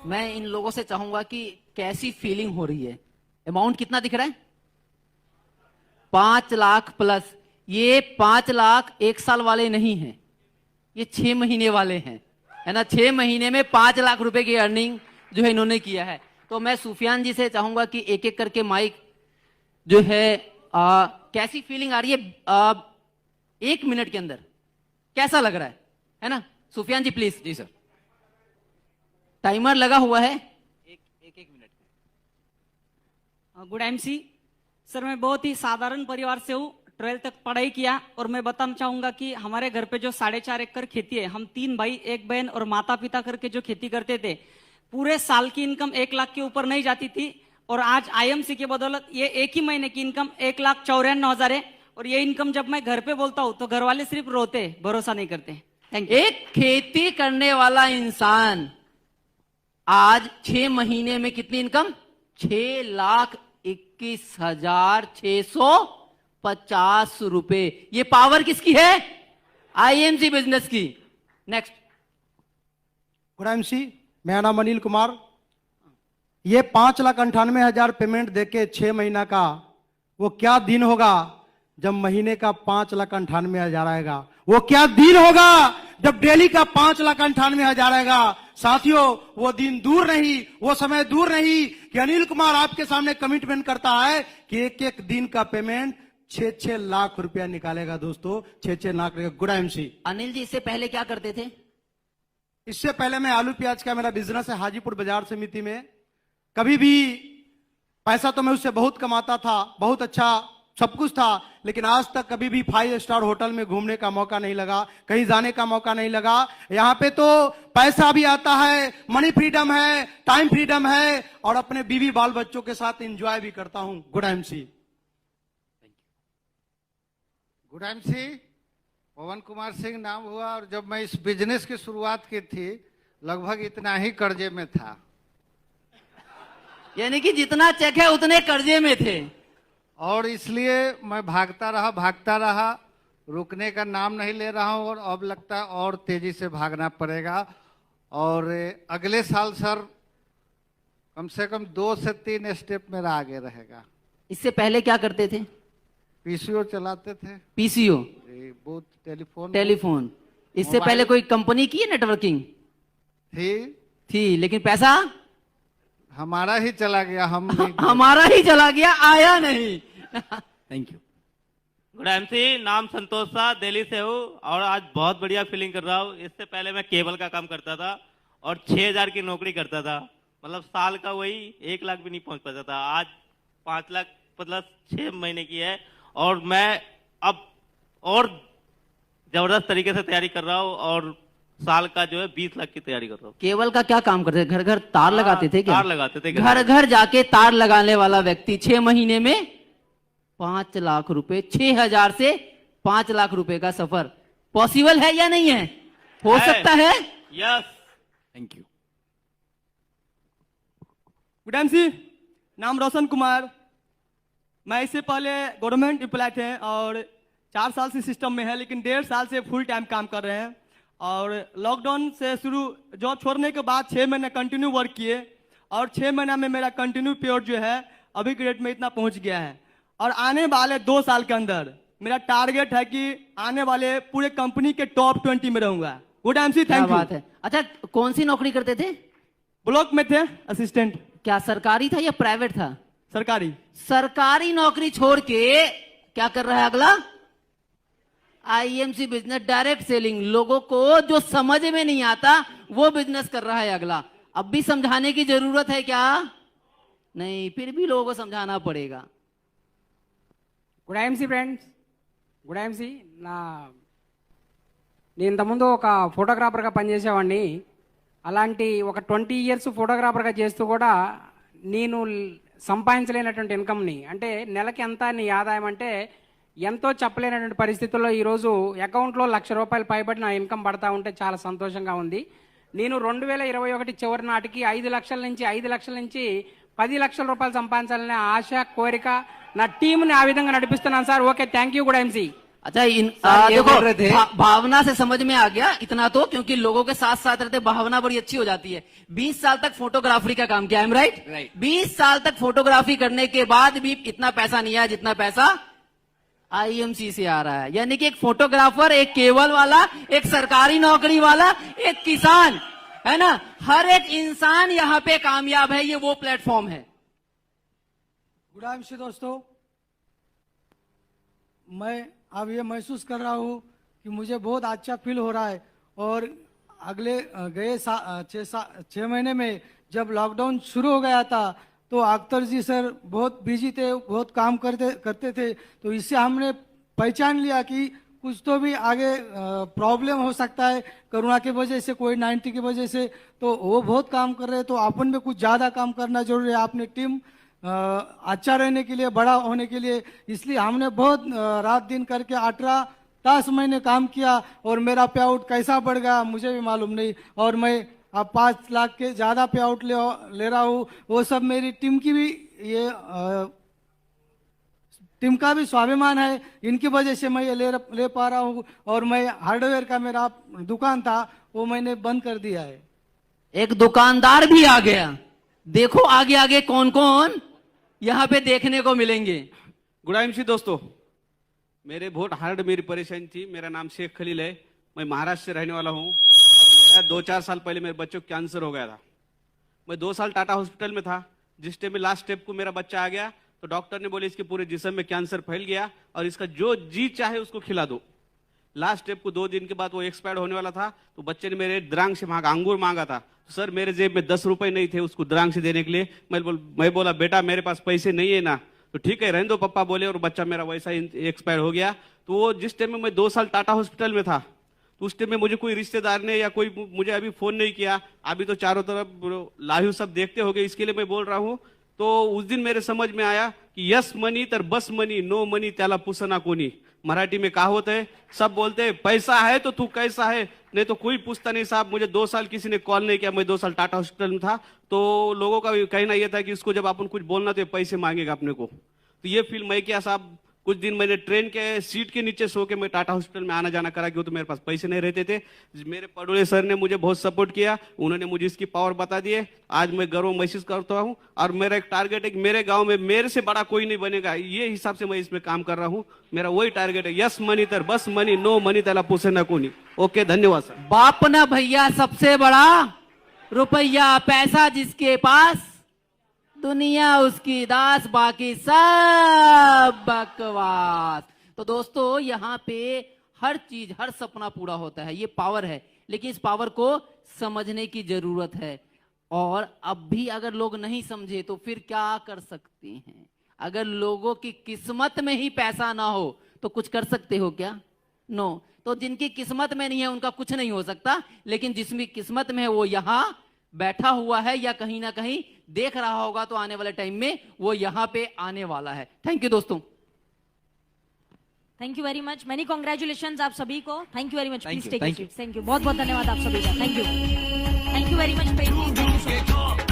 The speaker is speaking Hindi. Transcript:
मैं इन लोगों से चाहूंगा कि कैसी फीलिंग हो रही है। अमाउंट कितना दिख रहा है? 5 लाख प्लस। ये 5 लाख 1 साल वाले नहीं हैं, ये 6 महीने वाले हैं, है ना। 6 महीने में 5 लाख रुपए की अर्निंग जो है इन्होंने किया है। तो मैं सुफियान जी से चाहूंगा कि एक एक करके माइक जो है कैसी फीलिंग आ रही है 1 मिनट के अंदर, कैसा लग रहा है ना। सुफियान जी प्लीज। जी सर। टाइमर लगा हुआ है, एक मिनट। गुड एमसी सर, मैं बहुत ही साधारण परिवार से हूँ, 12th तक पढ़ाई किया। और मैं बताना चाहूंगा कि हमारे घर पे जो 4.5 एकड़ खेती है, हम 3 भाई 1 बहन और माता पिता करके जो खेती करते थे, पूरे साल की इनकम 1 लाख के ऊपर नहीं जाती थी। और आज आईएमसी की बदौलत ये एक ही महीने की इनकम 1,94,000 है। और ये इनकम जब मैं घर पे बोलता हूँ तो घर वाले सिर्फ रोते, भरोसा नहीं करते। Thank you. एक खेती करने वाला इंसान आज 6 महीने में कितनी इनकम? 6,21,650 रुपए। ये पावर किसकी है? आईएमसी बिजनेस की। नेक्स्ट। गुड एमसी, मेरा नाम अनिल कुमार। ये 5,98,000 पेमेंट देके 6 महीना का, वो क्या दिन होगा जब महीने का 5,98,000 आएगा? वो क्या दिन होगा जब डेली का 5,98,000 आएगा? साथियों, वो दिन दूर नहीं, वो समय दूर नहीं कि अनिल कुमार आपके सामने कमिटमेंट करता है कि एक एक दिन का पेमेंट 6-6 लाख रुपया निकालेगा। दोस्तों, 6-6 लाख रुपया। Good MC. अनिल जी, इससे पहले क्या करते थे? इससे पहले मैं आलू प्याज का मेरा बिजनेस है हाजीपुर बाजार समिति में। कभी भी पैसा तो मैं उससे बहुत कमाता था, बहुत अच्छा सब कुछ था, लेकिन आज तक कभी भी 5 स्टार होटल में घूमने का मौका नहीं लगा, कहीं जाने का मौका नहीं लगा। यहाँ पे तो पैसा भी आता है, मनी फ्रीडम है, टाइम फ्रीडम है, और अपने बीवी बाल बच्चों के साथ एंजॉय भी करता हूं। Good MC. गुड एमसी, पवन कुमार सिंह नाम हुआ। और जब मैं इस बिजनेस की शुरुआत की थी, लगभग इतना ही कर्जे में था। यानी कि जितना चेक है उतने कर्जे में थे। और इसलिए मैं भागता रहा, रुकने का नाम नहीं ले रहा हूं। और अब लगता है और तेजी से भागना पड़ेगा। और अगले साल सर कम से कम 2 से 3 स्टेप मेरा आगे रहेगा। इससे पहले क्या करते थे? पीसीओ चलाते थे। पीसीओ? Booth telephone. इससे पहले कोई कंपनी की है नेटवर्किंग? थी, लेकिन पैसा हमारा ही चला गया। हमारा ही चला गया, आया नहीं। Thank you. गुड एमसी, नाम संतोष सा, दिल्ली से हूँ और आज बहुत बढ़िया फीलिंग कर रहा हूँ। इससे पहले मैं केबल का काम करता था और 6,000 की नौकरी करता था, मतलब साल का वही 1 लाख भी नहीं पहुंच पाता था। आज 5 लाख प्लस 6 महीने की है और मैं अब और जबरदस्त तरीके से तैयारी कर रहा हूँ और साल का जो है 20 लाख की तैयारी कर रहा हूँ। केबल का क्या काम करते थे? घर घर तार लगाते थे क्या? तार लगाते थे। घर घर जाके तार लगाने वाला व्यक्ति 6 महीने में 5 लाख रुपए, 6,000 से 5 लाख रुपए का सफर पॉसिबल है या नहीं है? हो सकता है। Yes, thank you. Good MC, नाम रोशन कुमार। मैं इससे पहले गवर्नमेंट एम्प्लॉय थे और 4 साल से सिस्टम में है, लेकिन 1.5 साल से फुल टाइम काम कर रहे हैं। और लॉकडाउन से शुरू जॉब छोड़ने के बाद 6 महीने कंटिन्यू वर्क किए और 6 महीना में मेरा कंटिन्यू पेयर जो है अभी के डेट में इतना पहुंच गया है। और आने वाले 2 साल के अंदर मेरा टारगेट है कि आने वाले पूरे कंपनी के टॉप 20 में रहूंगा। Good MC, thank you. बात है। अच्छा, कौन सी नौकरी करते थे? ब्लॉक में थे असिस्टेंट। क्या सरकारी था या प्राइवेट था? सरकारी। सरकारी नौकरी छोड़ के क्या कर रहा है अगला? IMC business, direct selling. लोगों को जो समझ में नहीं आता वो बिजनेस कर रहा है अगला। अब भी समझाने की जरूरत है क्या? नहीं, फिर भी लोगों को समझाना पड़ेगा। Good IMC friends, good IMC. నేను ఇంతకుముందు ఒక ఫోటోగ్రాఫర్గా పనిచేసేవాడిని. అలాంటి ఒక 20 ఇయర్స్ ఫోటోగ్రాఫర్గా చేస్తూ కూడా నేను సంపాదించలేనటువంటి ఇన్కమ్ని, అంటే నెలకి ఎంత నీ ఆదాయం అంటే ఎంతో చెప్పలేనటువంటి పరిస్థితుల్లో ఈరోజు అకౌంట్లో ₹1,00,000 పైబడి నా ఇన్కమ్ పడతా ఉంటే చాలా సంతోషంగా ఉంది. నేను 2021 చివరి నాటికి 5 లక్షల నుంచి 10 లక్షల రూపాయలు సంపాదించాలనే ఆశ, కోరిక, నా టీంని ఆ విధంగా నడిపిస్తున్నాను sir. Okay, thank you. Good MC. अच्छा सर, ये देखो बोल रहे थे। भावना से समझ में आ गया इतना तो, क्योंकि लोगों के साथ साथ रहते भावना बड़ी अच्छी हो जाती है। 20 साल तक फोटोग्राफी का काम किया, राइट? Right. 20 साल तक फोटोग्राफी करने के बाद भी इतना पैसा नहीं आया जितना पैसा आईएमसी से आ रहा है। यानी कि एक फोटोग्राफर, एक केबल वाला, एक सरकारी नौकरी वाला, एक किसान, है ना, हर एक इंसान यहाँ पे कामयाब है। ये वो प्लेटफॉर्म है। गुड दोस्तों, मैं अब ये महसूस कर रहा हूँ कि मुझे बहुत अच्छा फील हो रहा है। और अगले गए 6 महीने में जब लॉकडाउन शुरू हो गया था तो अख्तर जी सर बहुत बिजी थे, बहुत काम करते थे। तो इससे हमने पहचान लिया कि कुछ तो भी आगे प्रॉब्लम हो सकता है कोरोना की वजह से, कोविड-19 की वजह से। तो वो बहुत काम कर रहे हैं, तो अपन में कुछ ज़्यादा काम करना जरूरी है। आपने टीम अच्छा रहने के लिए, बड़ा होने के लिए, इसलिए हमने बहुत रात दिन करके 18 महीने काम किया। और मेरा पे आउट कैसा बढ़ गया मुझे भी मालूम नहीं। और मैं अब 5 लाख के ज़्यादा पे आउट ले रहा हूँ। वो सब मेरी टीम की भी, ये टीम का भी स्वाभिमान है। इनकी वजह से मैं ये ले पा रहा हूँ। और मैं हार्डवेयर का मेरा दुकान था वो मैंने बंद कर दिया है। एक दुकानदार भी आ गया। देखो आगे आगे कौन कौन यहाँ पे देखने को मिलेंगे। गुड सी दोस्तों, मेरे बहुत हार्ड मेरी परेशानी थी। मेरा नाम शेख खलील है, मैं महाराष्ट्र से रहने वाला हूँ। और मेरा 2-4 साल पहले मेरे बच्चों को कैंसर हो गया था। मैं 2 साल टाटा हॉस्पिटल में था। जिस टाइम में लास्ट स्टेप को मेरा बच्चा आ गया तो डॉक्टर ने बोले इसके पूरे जिस्म में कैंसर फैल गया और इसका जो जी चाहे उसको खिला दो। लास्ट स्टेप को 2 दिन के बाद वो एक्सपायर होने वाला था। तो बच्चे ने मेरे द्रांग से मांगा, अंगूर मांगा था। तो सर मेरे जेब में 10 रुपए नहीं थे उसको द्रांग से देने के लिए। मैं बोला बेटा मेरे पास पैसे नहीं है ना। तो ठीक है रहने दो पप्पा बोले, और बच्चा मेरा वैसा ही एक्सपायर हो गया। तो वो जिस टाइम में मैं 2 साल टाटा हॉस्पिटल में था तो उस टाइम में मुझे कोई रिश्तेदार ने या कोई मुझे अभी फोन नहीं किया। अभी तो चारों तरफ लाइव सब देखते होगे, इसके लिए मैं बोल रहा हूँ। तो उस दिन मेरे समझ में आया कि यस मनी तर बस मनी, नो मनी त्याला पुसना कोनी। मराठी में कहावत है, सब बोलते हैं पैसा है तो तू कैसा है, नहीं तो कोई पूछता नहीं। साहब मुझे 2 साल किसी ने कॉल नहीं किया। मैं 2 साल टाटा हॉस्पिटल में था। तो लोगों का कहना यह था कि इसको जब अपन कुछ बोलना तो पैसे मांगेगा अपने को। तो ये फील मैं किया साहब। कुछ दिन मैंने ट्रेन के सीट के नीचे सो के मैं टाटा हॉस्पिटल में आना जाना करा, क्यों तो मेरे पास पैसे नहीं रहते थे। मेरे पड़ोले सर ने मुझे बहुत सपोर्ट किया, उन्होंने मुझे इसकी पावर बता दिए। आज मैं गर्व महसूस करता हूँ। और मेरा एक टारगेट है कि मेरे गांव में मेरे से बड़ा कोई नहीं बनेगा, ये हिसाब से मैं इसमें काम कर रहा हूँ। मेरा वही टारगेट है, यस मनी तर बस मनी, नो मनी त्याला पुसेना कोनी। ओके धन्यवाद सर। बाप ना भैया सबसे बड़ा, रुपया पैसा जिसके पास, दुनिया उसकी दास, बाकी सब बकवास। तो दोस्तों यहाँ पे हर चीज, हर सपना पूरा होता है। ये पावर है, लेकिन इस पावर को समझने की जरूरत है। और अब भी अगर लोग नहीं समझे तो फिर क्या कर सकते हैं? अगर लोगों की किस्मत में ही पैसा ना हो तो कुछ कर सकते हो क्या? नो। तो जिनकी किस्मत में नहीं है उनका कुछ नहीं हो सकता, लेकिन जिसकी किस्मत में है वो यहाँ बैठा हुआ है या कहीं ना कहीं देख रहा होगा, तो आने वाले टाइम में वो यहाँ पे आने वाला है। थैंक यू दोस्तों। Thank you very much, many congratulation आप सभी को। Thank you very much, please take thank seat. Thank you, बहुत बहुत धन्यवाद आप सभी का। Thank you very much.